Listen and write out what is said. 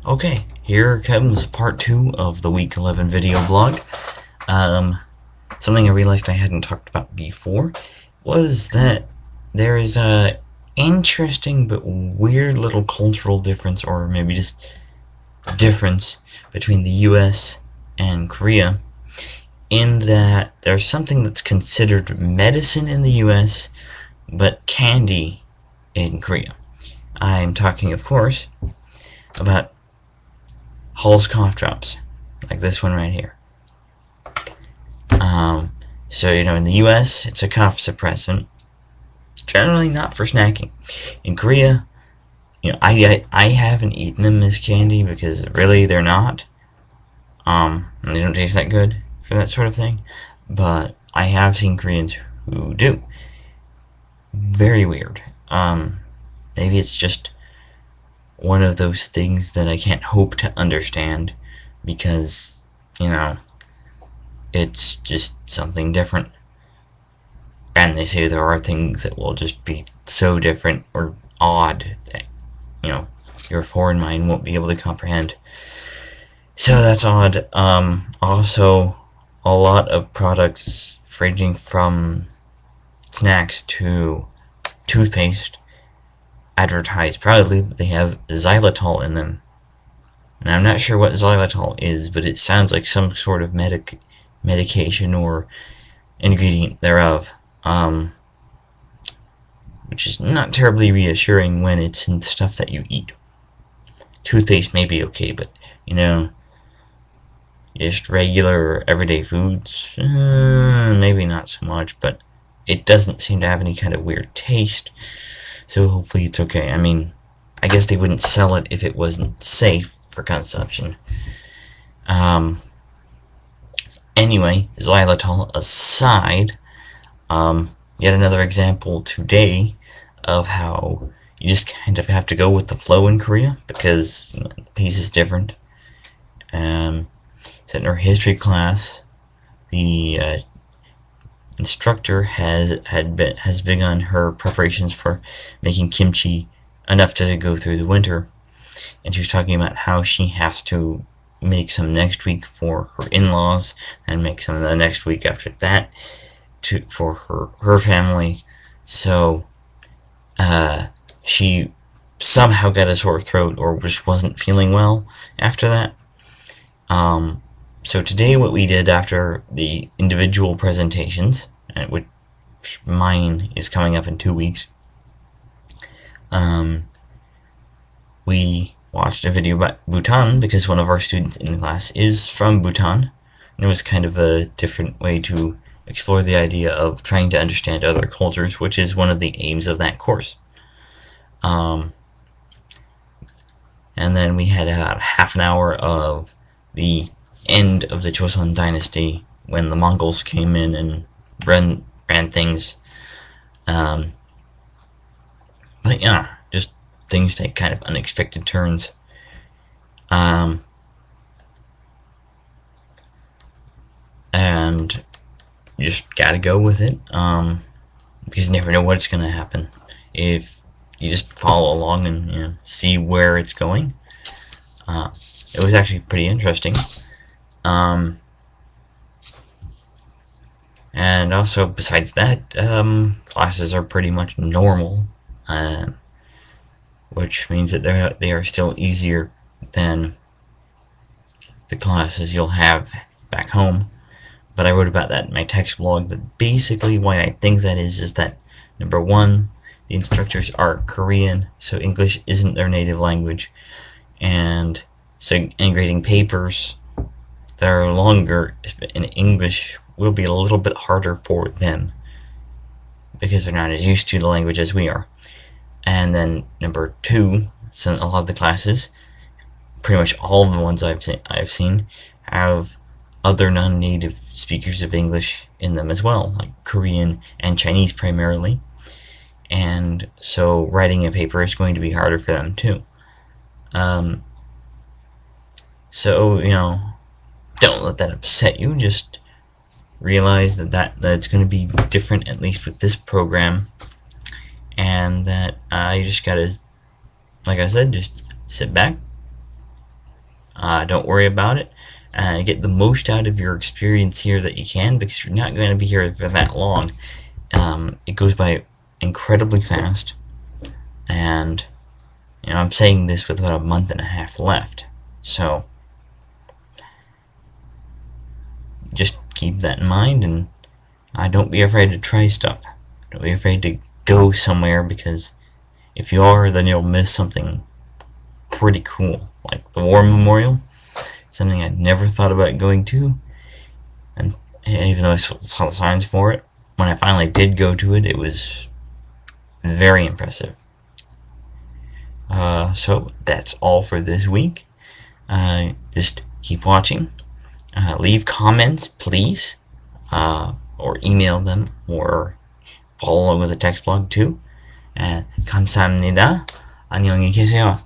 Okay, here comes part 2 of the week 11 video blog. Something I realized I hadn't talked about before was that there is a interesting but weird little cultural difference, or maybe just difference, between the US and Korea, in that there's something that's considered medicine in the US but candy in Korea. I'm talking, of course, about Halls+cough+drops, like this one right here. So, in the US, it's a cough suppressant, generally not for snacking. In Korea, I haven't eaten them as candy because really they're not. And they don't taste that good for that sort of thing. But I have seen Koreans who do. Very weird. Maybe it's just one of those things that I can't hope to understand because, it's just something different. And they say there are things that will just be so different or odd that, your foreign mind won't be able to comprehend. So that's odd. Also, a lot of products ranging from snacks to toothpaste advertise proudly that they have xylitol in them. And I'm not sure what xylitol is, but it sounds like some sort of medication or ingredient thereof, which is not terribly reassuring when it's in stuff that you eat. Toothpaste may be okay, but, just regular everyday foods, maybe not so much, but it doesn't seem to have any kind of weird taste, so hopefully it's okay. I mean, I guess they wouldn't sell it if it wasn't safe for consumption. Anyway, xylitol aside, yet another example today of how you just kind of have to go with the flow in Korea because the pace is different. So in our history class, the instructor has begun her preparations for making kimchi enough to go through the winter, and she was talking about how she has to make some next week for her in-laws and make some the next week after that for her family. So she somehow got a sore throat or just wasn't feeling well after that. So today what we did after the individual presentations, which mine is coming up in 2 weeks, we watched a video about Bhutan because one of our students in the class is from Bhutan, and it was kind of a different way to explore the idea of trying to understand other cultures, which is one of the aims of that course. And then we had about half an hour of the end of the Joseon dynasty when the Mongols came in and ran things. But yeah, just things take kind of unexpected turns. And you just gotta go with it, because you never know what's gonna happen. If you just follow along and see where it's going. It was actually pretty interesting. And also, besides that, classes are pretty much normal, which means that they are still easier than the classes you'll have back home. But I wrote about that in my text blog, that basically why I think that is that, number one, the instructors are Korean, so English isn't their native language, and so grading papers that are longer in English will be a little bit harder for them because they're not as used to the language as we are. And then number two, so a lot of the classes, pretty much all of the ones I've seen have other non-native speakers of English in them as well, like Korean and Chinese primarily. And so writing a paper is going to be harder for them too. So, don't let that upset you. Just realize that it's going to be different, at least with this program, and that you just gotta, like I said, just sit back, Don't worry about it. Get the most out of your experience here that you can, because you're not going to be here for that long. It goes by incredibly fast, and I'm saying this with about a month and a half left, so just keep that in mind, and don't be afraid to try stuff. Don't be afraid to go somewhere, because if you are, then you'll miss something pretty cool, like the War Memorial. Something I'd never thought about going to, and even though I saw the signs for it, when I finally did go to it, it was very impressive. So that's all for this week. Just keep watching. Leave comments, please, or email them, or follow along with the text blog too. 감사합니다. 안녕히 계세요.